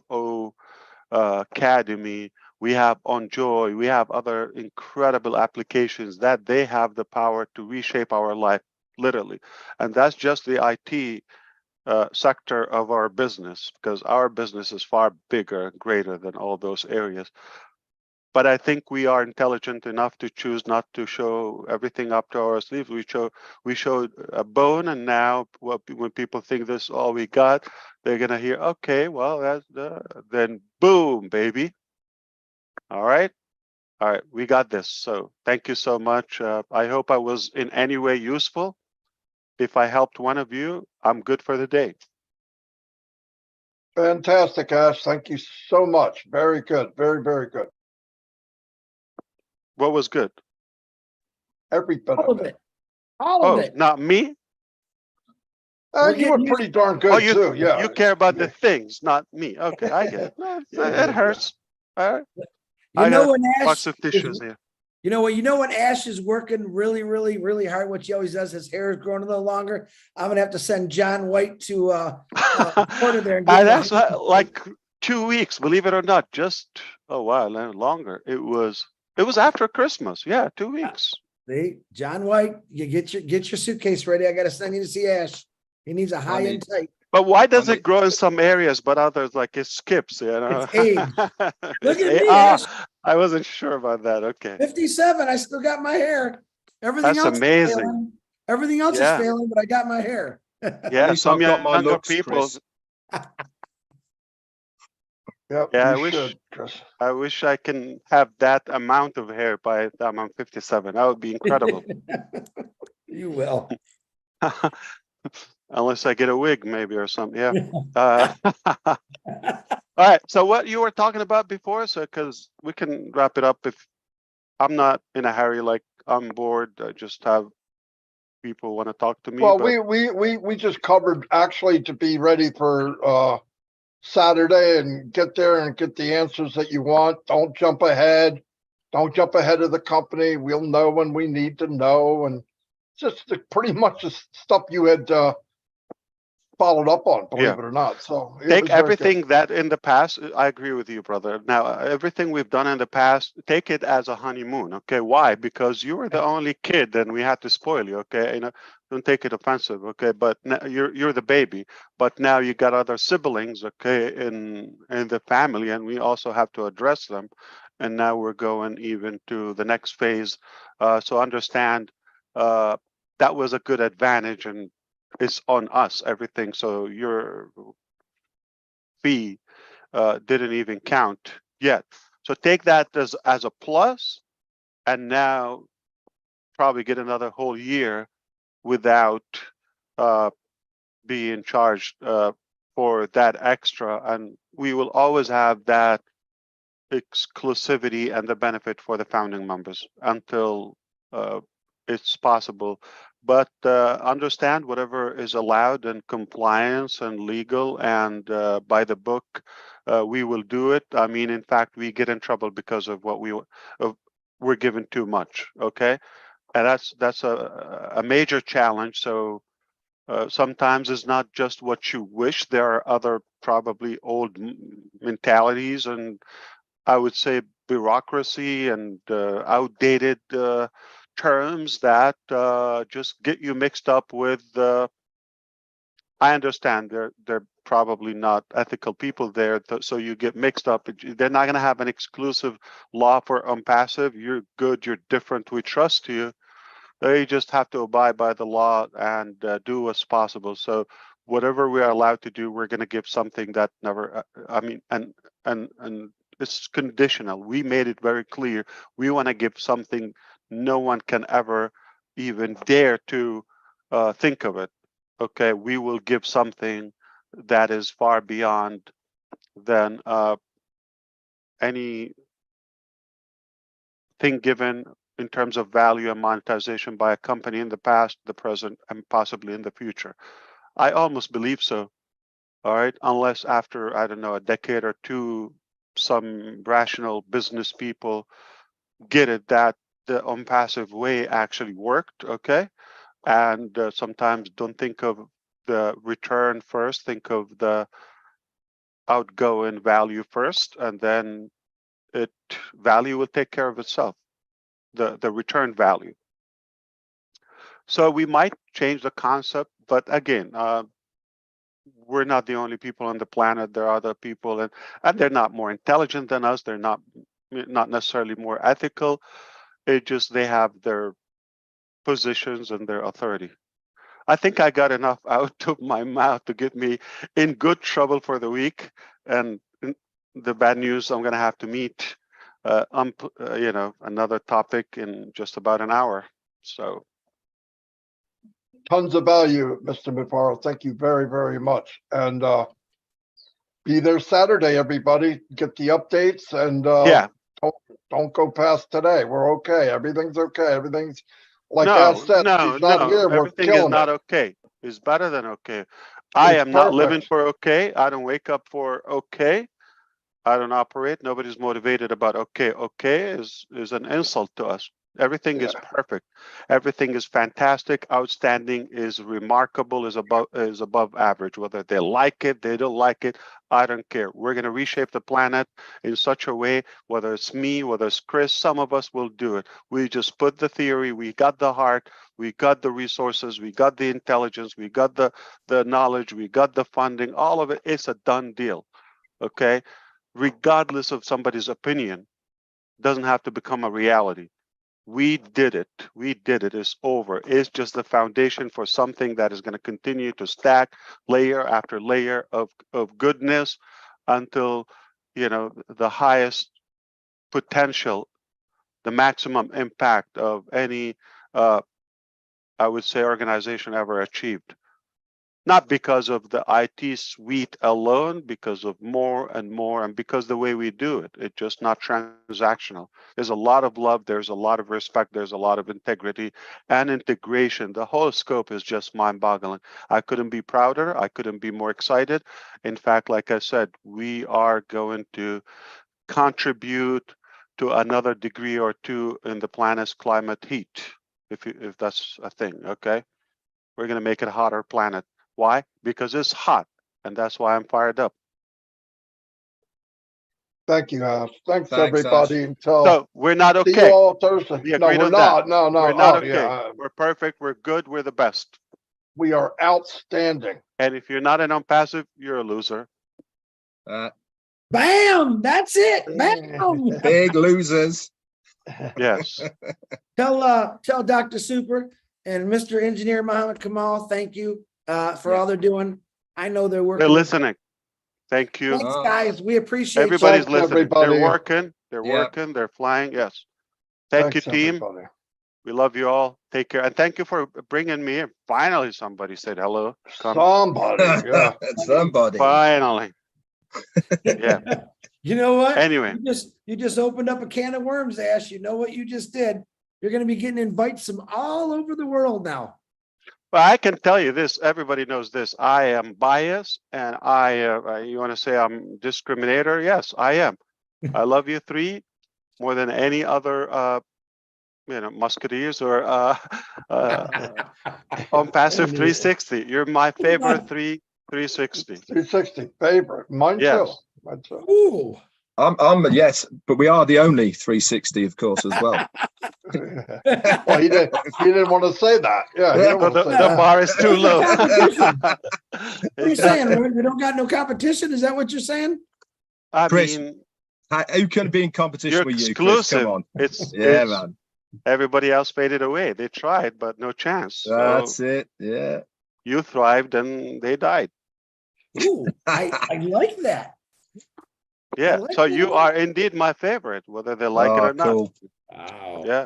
Academy, we have OnJoy, we have other incredible applications that they have the power to reshape our life, literally. And that's just the IT sector of our business, because our business is far bigger and greater than all those areas. But I think we are intelligent enough to choose not to show everything up to our sleeves. We showed a bone, and now when people think this is all we got, they're gonna hear, okay, well, that's then boom, baby. All right, we got this. So thank you so much. I hope I was in any way useful. If I helped one of you, I'm good for the day. Fantastic, Ash. Thank you so much. Very good. Very, very good. What was good? Every bit All of of it. it. All of Oh, it. not me? We're You were getting pretty darn Oh, good too. Yeah. you care about the things, not me. Okay, I get it. No, Yeah, it hurts. All right. You I know got when Ash lots of is, tissues here. you know when Ash is working really, really, really hard, what he always does, his hair is growing a little longer. I'm gonna have to send John White to Florida there and give him That's a like 2 weeks, believe it or not. Just a while longer. It was after Christmas. Yeah, 2 weeks. See, John White, you get your suitcase ready. I gotta send you to see Ash. He needs a high end type. But why does Funny. it grow in some areas, but others like it skips? You know, It's age. Look It's at me, Ash. I wasn't sure about that. Okay, 57. I still got my hair. Everything that's else is amazing. failing. Everything else is Yeah, failing, but I got my hair. At yeah. least Some I've got my younger looks, people. Chris. Yep. Yeah, You should, Chris. I wish I can have that amount of hair by the time I'm 57. That would be incredible. You will. Unless I get a wig, maybe, or something. Yeah. All right. So what you were talking about before, so because we can wrap it up if I'm not in a hurry, like I'm bored. I just have people want to talk to me. Well, but we just covered actually to be ready for Saturday and get there and get the answers that you want. Don't jump ahead. Don't jump ahead of the company. We'll know when we need to know, and just pretty much the stuff you had followed up on, believe Yeah. it or not. So it take was very good. everything that in the past, I agree with you, brother. Now, everything we've done in the past, take it as a honeymoon. Okay. Why? Because you were the only kid and we had to spoil you. Okay. You know, don't take it offensive. Okay. But now you're the baby, but now you got other siblings. Okay. In the family, and we also have to address them. And now we're going even to the next phase. So understand, that was a good advantage, and it's on us, everything. So your fee didn't even count yet. So take that as a plus, and now probably get another whole year without being charged for that extra. And we will always have that exclusivity and the benefit for the founding members until it's possible. But understand whatever is allowed in compliance and legal and by the book, we will do it. I mean, in fact, we get in trouble because of what we're given too much. Okay, and that's a major challenge. So sometimes it's not just what you wish. There are other probably old mentalities and I would say bureaucracy and outdated terms that just get you mixed up with. I understand they're probably not ethical people there, so you get mixed up. They're not going to have an exclusive law for OnPassive. You're good. You're different. We trust you. They just have to abide by the law and do what's possible. So whatever we are allowed to do, we're going to give something that never. I mean, and it's conditional. We made it very clear. We want to give something no one can ever even dare to think of it. Okay, we will give something that is far beyond than anything given in terms of value and monetization by a company in the past, the present, and possibly in the future. I almost believe so. All right, unless after, I don't know, a decade or two, some rational business people get it that the OnPassive way actually worked. Okay, and sometimes don't think of the return first, think of the outgoing value first, and then value will take care of itself, the return value. So we might change the concept, but again, we're not the only people on the planet. There are other people, and they're not more intelligent than us. They're not necessarily more ethical. It just they have their positions and their authority. I think I got enough out of my mouth to get me in good trouble for the week. And the bad news, I'm going to have to meet, another topic in just about an hour. So. Tons of value, Mr. Mufareh. Thank you very, very much. And be there Saturday, everybody. Get the updates and Yeah. Don't go past today. We're okay. Everything's okay. Everything's like Ash said. He's not here. We're Everything is killing not it. okay. It's better than okay. I It's am not living perfect. for okay. I don't wake up for okay. I don't operate. Nobody's motivated about okay. Okay is an insult to us. Everything is perfect. Everything is fantastic, outstanding, is remarkable, is above average. Whether they like it, they don't like it, I don't care. We're going to reshape the planet in such a way, whether it's me, whether it's Chris, some of us will do it. We just put the theory, we got the heart, we got the resources, we got the intelligence, we got the knowledge, we got the funding, all of it. It's a done deal, okay? Regardless of somebody's opinion, doesn't have to become a reality. We did it. We did it. It's over. It's just the foundation for something that is going to continue to stack layer after layer of goodness until, the highest potential, the maximum impact of any, I would say, organization ever achieved. Not because of the IT suite alone, because of more and more, and because the way we do it. It's just not transactional. There's a lot of love, there's a lot of respect, there's a lot of integrity and integration. The whole scope is just mind-boggling. I couldn't be prouder. I couldn't be more excited. In fact, like I said, we are going to contribute to another degree or two in the planet's climate heat, if that's a thing, okay? We're going to make it a hotter planet. Why? Because it's hot, and that's why I'm fired up. Thank you, Ash. Thanks, Thanks, everybody. Ash. Until So we're not see you okay. all Thursday. We No, agreed we're on that. not. No, no. We're not Oh, okay. yeah. We're perfect. We're good. We're the best. We are outstanding. And if you're not an OnPassive, you're a loser. Bam! That's it. Bam! Big losers. Yes. Tell Dr. Super and Mr. Engineer Muhammad Kamal, thank you for all they're doing. I know they're working. They're listening. Thank you. Thanks, guys. We appreciate Everybody's Thanks, listening. everybody. They're working. They're Yeah. working. They're flying. Yes. Thank Thanks, you, team. everybody. We love you all. Take care. And thank you for bringing me in. Finally, somebody said hello. Somebody, yeah. Somebody. Finally. Yeah. You know what? Anyway. You just opened up a can of worms, Ash. You know what you just did? You're going to be getting invites from all over the world now. Well, I can tell you this. Everybody knows this. I am biased, and you want to say I'm discriminator? Yes, I am. I love you three more than any other, musketeers or OnPassive 360. You're my favorite 360. 360 favorite. Mine Yes. too. Mine too. Ooh. I'm yes, but we are the only 360, of course, as well. Well, he didn't want to say that. Yeah, he didn't want to say The that. bar is too low. What are you saying? Exactly. We don't got no competition? Is that what you're saying? I Chris, mean, Who can be in competition you're with you, Chris? exclusive. Come on. It's Man. everybody else faded away. They tried, but no chance. So That's it. Yeah. you thrived and they died. Ooh, I like that. Yeah. like So that. you are indeed my favorite, whether they like it or not. Cool. Wow. Yeah.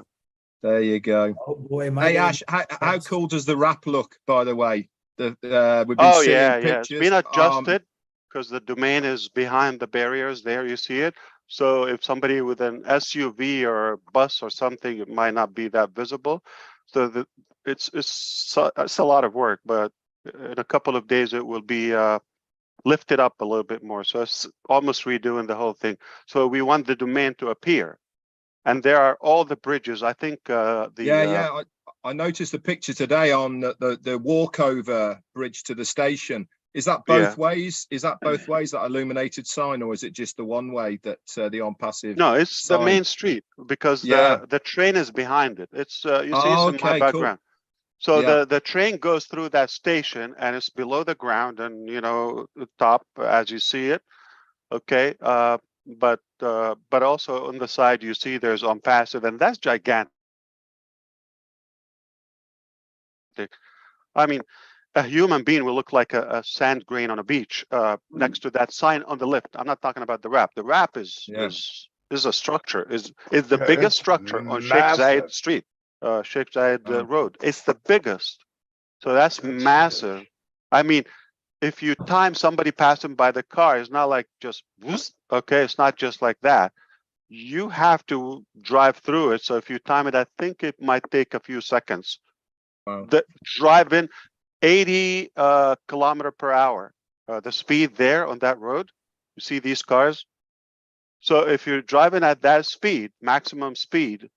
There you go. Oh boy, Hey Ash, how cool does the wrap look, by the way? We've been seeing It's pictures. been adjusted because the domain is behind the barriers there. You see it. So if somebody with an SUV or a bus or something, it might not be that visible. So it's a lot of work, but in a couple of days it will be lifted up a little bit more. So it's almost redoing the whole thing. So we want the domain to appear. And there are all the bridges. I think I noticed the picture today on the walkover bridge to the station. Is that Yeah. both ways? Is that both ways, that illuminated sign, or is it just the one way that the OnPassive? No, it's the sign? main street because Yeah. the train is behind it. It's you see Oh, it's in my okay, cool. background. So Yeah. the train goes through that station and it's below the ground and the top as you see it. Okay. But also on the side you see there's OnPassive, and that's gigantic. I mean, a human being will look like a sand grain on a beach next to that sign on the left. I'm not talking about the wrap. The wrap is a structure. Is the Yeah, biggest it's structure on Sheikh massive. Zayed Street, Sheikh Zayed Oh. Road. It's the biggest. So that's massive. I mean, if you time somebody passing by the car, it's not like just whoosh, okay. It's not just like that. You have to drive through it. So if you time it, I think it might take a few seconds. Wow. The driving 80 kilometer per hour, the speed there on that road. You see these cars. So if you're driving at that speed, maximum speed,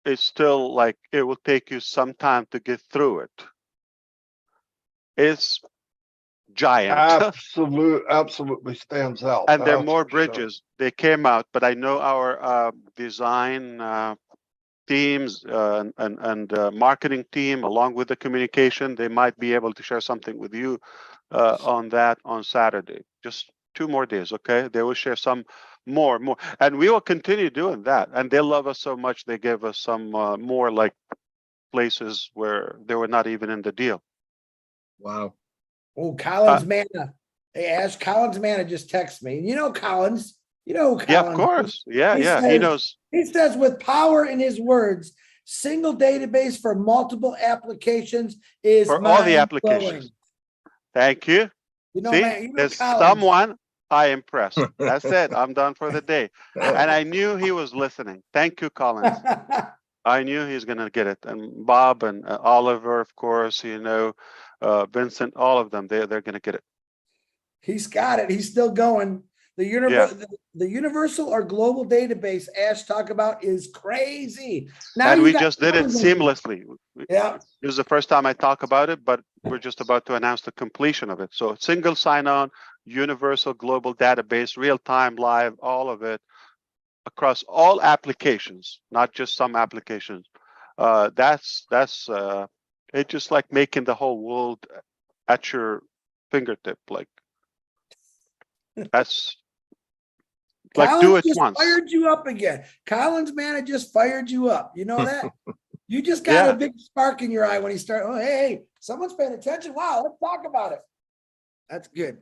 it's still like it will take you some time to get through it. It's giant. Absolutely stands out. And there are that's more for sure. bridges. They came out, but I know our design teams and marketing team, along with the communication, they might be able to share something with you on that on Saturday. Just 2 more days, okay? They will share some more, and we will continue doing that. And they love us so much, they gave us some more like places where they were not even in the deal. Wow. Oh, Collins Manna. Hey, Ash, Collins Manna just texted me. You know Collins. You know who Collins. Yeah, of course. Yeah, He yeah. says- He knows. He says, with power in his words, single database for multiple applications is For all the mind-blowing. applications. Thank you. You know, See, man, you know there's Collins. someone I impressed. That's it. I'm done for the day. And I knew he was listening. Thank you, Collins. I knew he's going to get it. And Bob and Oliver, of course, Vincent, all of them, they're going to get it. He's got it. He's still going. The universal or global database Ash talk about is crazy. Now And you we got just did it Collins. seamlessly. Yeah. This is the first time I talk about it, but we're just about to announce the completion of it. So single sign-on, universal global database, real-time, live, all of it across all applications, not just some applications. That's it's just like making the whole world at your fingertip. Like that's like Collins do it just once. fired you up again. Collins, man, it just fired you up. You know that? You just got a big spark in your eye when he started. Oh, hey, someone's paying attention. Wow, let's talk about it. That's good.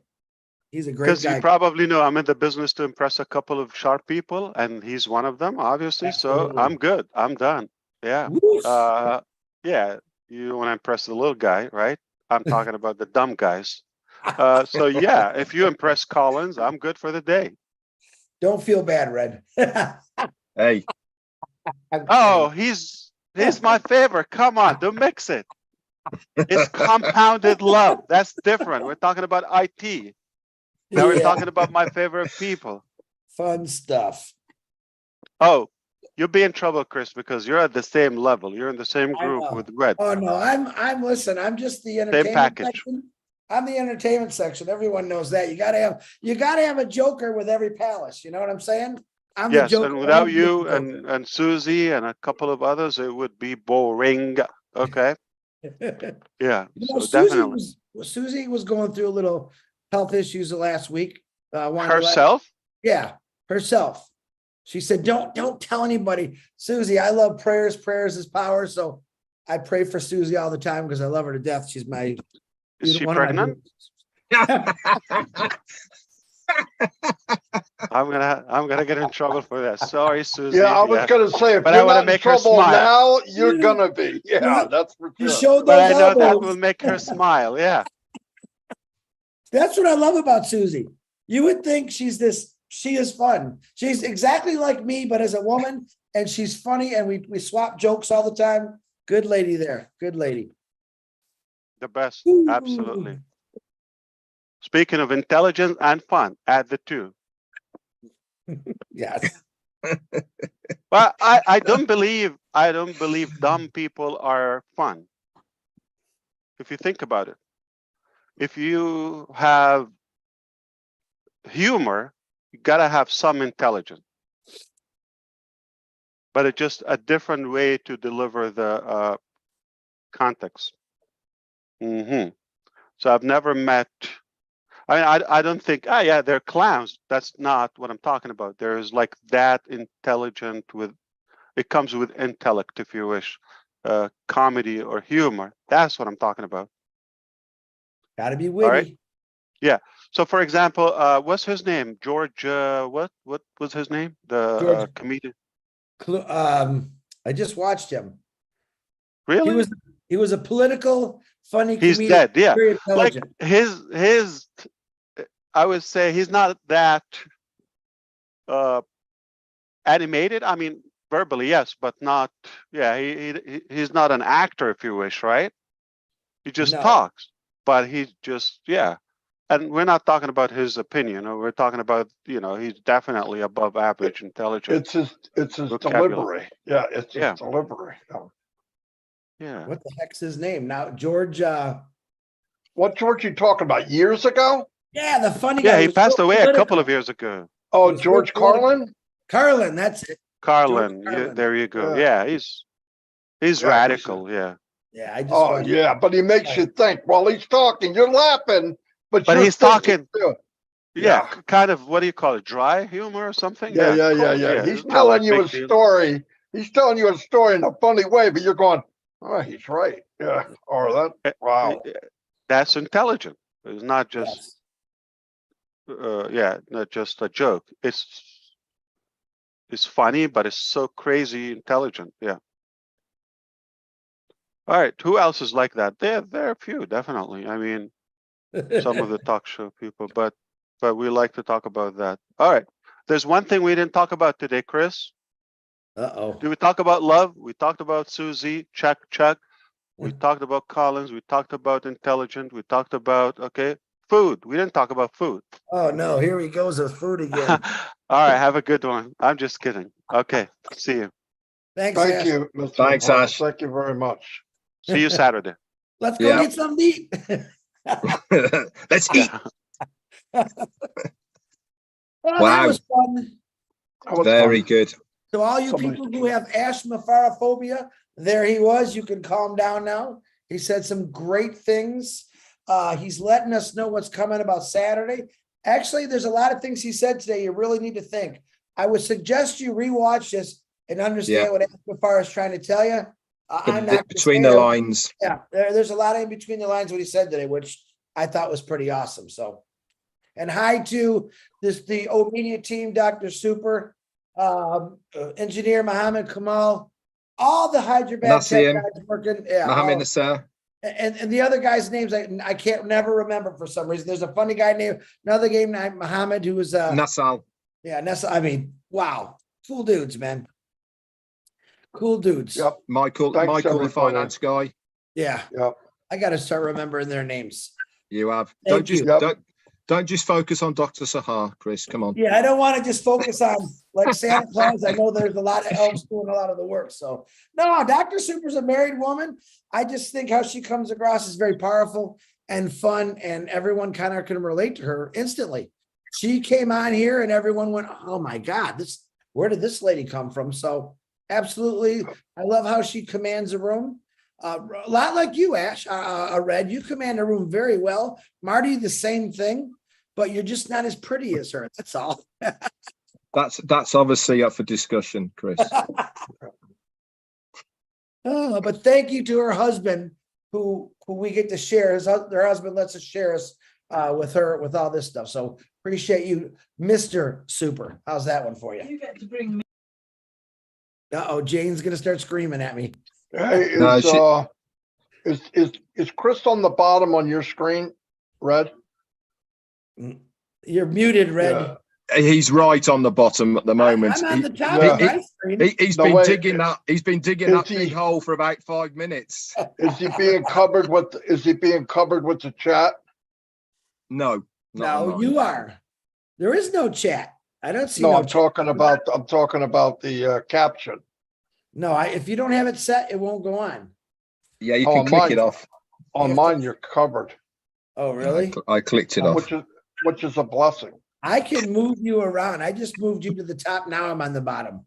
He's a great guy. Because you probably know I'm in the business to impress a couple of sharp people, and he's one of them, obviously. Absolutely. So I'm good. I'm done. Yeah. Whoosh. Yeah. You want to impress the little guy, right? I'm talking about the dumb guys. So yeah, if you impress Collins, I'm good for the day. Don't feel bad, Red. Hey. Oh, he's my favorite. Come on, don't mix it. It's compounded love. That's different. We're talking about IT. Now we're talking about my favorite people. Fun stuff. Oh, you'll be in trouble, Chris, because you're at the same level. You're in the same I group know. with Red. Oh no, I'm just the entertainment package. section. I'm the entertainment section. Everyone knows that. You gotta have a joker with every palace. You know what I'm saying? I'm the Yes, joker. and without you I'm the and Susie and a couple of others, it would be boring. Okay. joker. Yeah. You know, So definitely. Susie was going through a little health issues the last week. Herself? Yeah, herself. She said, don't tell anybody. Susie, I love prayers. Prayers is power. So I pray for Susie all the time because I love her to death. She's my Is she one of my pregnant? I'm gonna get in trouble for that. Sorry, Susie. Yeah, I was gonna say, if But I you're wanna not in make her trouble smile. now, you're gonna be. Yeah, Yeah. that's for You sure. showed But those I know that elbows. will make her smile. Yeah. That's what I love about Susie. You would think she is fun. She's exactly like me, but as a woman, and she's funny, and we swap jokes all the time. Good lady there. Good lady. The best. Ooh. Absolutely. Speaking of intelligence and fun, add the two. Yes. Well, I don't believe dumb people are fun. If you think about it, if you have humor, you gotta have some intelligence. But it's just a different way to deliver the context. So I've never met. I don't think. Ah, yeah, they're clowns. That's not what I'm talking about. There's like that intelligent with. It comes with intellect, if you wish, comedy or humor. That's what I'm talking about. Got to be All right. witty. Yeah. So, for example, what's his name? George. What was his name? The George- comedian. I just watched him. Really? He was a political, funny He's comedian. dead. Yeah. Very Like intelligent. his. I would say he's not that animated. I mean, verbally, yes, but not. Yeah, he's not an actor, if you wish, right? He just No. talks, but he's just And we're not talking about his opinion, or we're talking about he's definitely above average intelligence. It's his Vocabulary. delivery. Yeah, it's his Yeah. delivery. Yeah. What the heck's his name now? George. What George you talking about? Years ago? Yeah, the funny Yeah, guy. he was passed real away a couple political. of years ago. Oh, was George real political. Carlin? Carlin, that's it. Carlin, Carlin. there you go. Yeah. Yeah, he's Yeah, radical. Yeah. Yeah, I just Oh, watched. yeah, but he makes you think while he's talking. You're laughing, but But you're he's thinking talking. too. Yeah, Yeah. kind of, what do you call it? Dry humor or something? Yeah. of course, He's it's not telling like you a big deal. story. He's telling you a story in a funny way, but you're going, oh, he's right. Yeah. Or that. Wow. That's intelligent. It's not just Yes. not just a joke. It's funny, but it's so crazy intelligent. Yeah. All right. Who else is like that? There are a few, definitely. I mean, some of the talk show people, but we like to talk about that. All right. There's one thing we didn't talk about today, Chris. Uh-oh. Did we talk about love? We talked about Susie. Check. We talked about Collins. We talked about intelligent. We talked about food. We didn't talk about food. Oh no, here he goes with food again. All right. Have a good one. I'm just kidding. Okay. See you. Thanks, Thank Ash. you, Mr. Thanks, Mufareh. Ash. Thank you very much. See you Saturday. Let's go Yeah. get something to eat. Let's eat. Well, Wow. that was fun. That was Very fun. good. So all you Somebody's people who have Ash Mufareh, there he was. You can calm down now. He said some great things. He's letting us know what's coming about Saturday. Actually, there's a lot of things he said today you really need to think. I would suggest you rewatch this and understand what Ash Mufareh is trying to tell you. I'm not Between the lines. Yeah, there's a lot in between the lines what he said today, which I thought was pretty awesome. So, and hi to the O Media team, Dr. Super, engineer Mohammed Kamal, all the Hyderabad tech Nassim, guys working. Yeah, Mohammed all- Nasser. and the other guys' names I can't never remember for some reason. There's a funny guy named another game named Mohammed who was Nassal. yeah, Nessa. I mean, wow, cool dudes, man. Cool dudes. Yep. Michael, Thanks, the everybody. finance guy. Yeah. Yep. I got to start remembering their names. You have. Thank you. Don't just focus on Dr. Sahar, Chris. Come on. Yeah, I don't want to just focus on like Santa Claus. I know there's a lot of elves doing a lot of the work. So no, Dr. Super's a married woman. I just think how she comes across is very powerful and fun, and everyone kind of can relate to her instantly. She came on here and everyone went, oh my God, where did this lady come from? So absolutely. I love how she commands a room. A lot like you, Ash, Red, you command a room very well. Marty, the same thing, but you're just not as pretty as her. That's all. That's obviously up for discussion, Chris. Oh, but thank you to her husband, who we get to share. Their husband lets us share us with her with all this stuff. So appreciate you, Mr. Super. How's that one for you? You get to bring me. Uh-oh, Jane's gonna start screaming at me. Hey, No, is Chris on the bottom on your screen, Red? You're muted, Red. Yeah. He's right on the bottom at the moment. I'm on the top Yeah. of my screen. He's No, been wait, digging that. He's been digging is that he- big hole for about 5 minutes. Is he being covered with? Is he being covered with the chat? No, not No, on mine. you are. There is no chat. I don't see No, no I'm talking about. I'm talking about the caption. No, if you don't have it set, it won't go on. Yeah, you Oh, can click mine. it off. On You have mine, to- you're covered. Oh, really? I clicked it off. which is a blessing. I can move you around. I just moved you to the top. Now I'm on the bottom.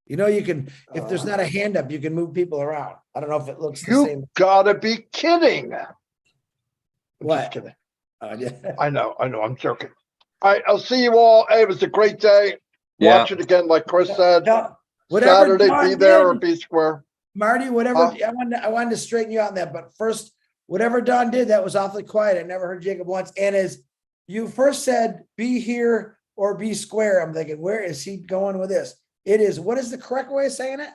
You know, you can, if there's not a hand up, you can move people around. I don't know if it looks the You same. gotta be kidding. I'm What? just kidding. Yeah. I know, I'm joking. All right, I'll see you all. Hey, it was a great day. Yeah. Watch it again, like Chris said. Whatever Saturday, Dawn be there or did, be square. Marty, whatever, Huh? I wanted to straighten you out on that, but first, whatever Don did, that was awfully quiet. I never heard Jacob once. And as you first said, be here or be square, I'm thinking, where is he going with this? It is, what is the correct way of saying it?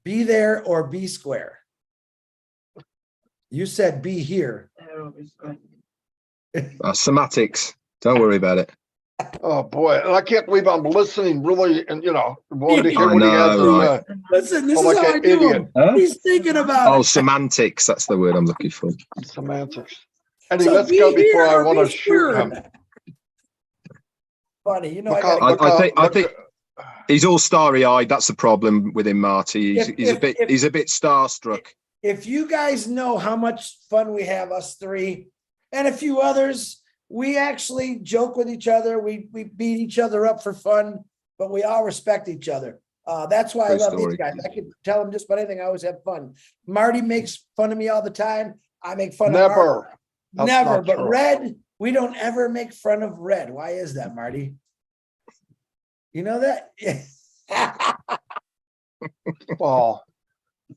Be there or be square. You said be here. Semantics. Don't worry about it. Oh, boy. And I can't believe I'm listening really and, wanting to hear I what he has know, to right. say. Listen, this I'm is like how an I do idiot. him. Huh? He's thinking about Oh, it. semantics. That's the word I'm looking for. Semantics. Eddie, So let's be go before here I or want be to shoot him. square. Funny, Look I out, gotta look I out, think- I look think- out. He's all starry-eyed. That's the problem with him, Marty. He's a bit starstruck. if you guys know how much fun we have, us three and a few others, we actually joke with each other. We beat each other up for fun, but we all respect each other. That's why I True love story. these guys. I can tell them just about anything. I always have fun. Marty makes fun of me all the time. I make fun of Marty. Never. That's Never. not But true. Red, we don't ever make fun of Red. Why is that, Marty? You know that? Well,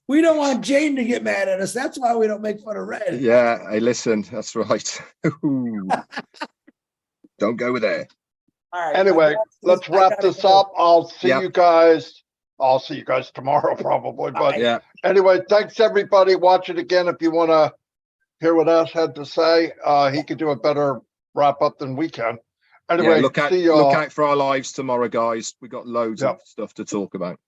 We don't want Jane to get mad at us. That's why we don't make fun of Red. Yeah, hey, listen, that's right. Don't go there. All right. anyway, let's wrap this up. I'll see Yep. you guys. I'll see you guys tomorrow probably. But Yeah, anyway, thanks everybody. Watch it again if you want to hear what Ash had to say. He could do a better wrap up than we can. Anyway, yeah. Look see y'all. out for our lives tomorrow, guys. We got loads Yep. of stuff to talk about.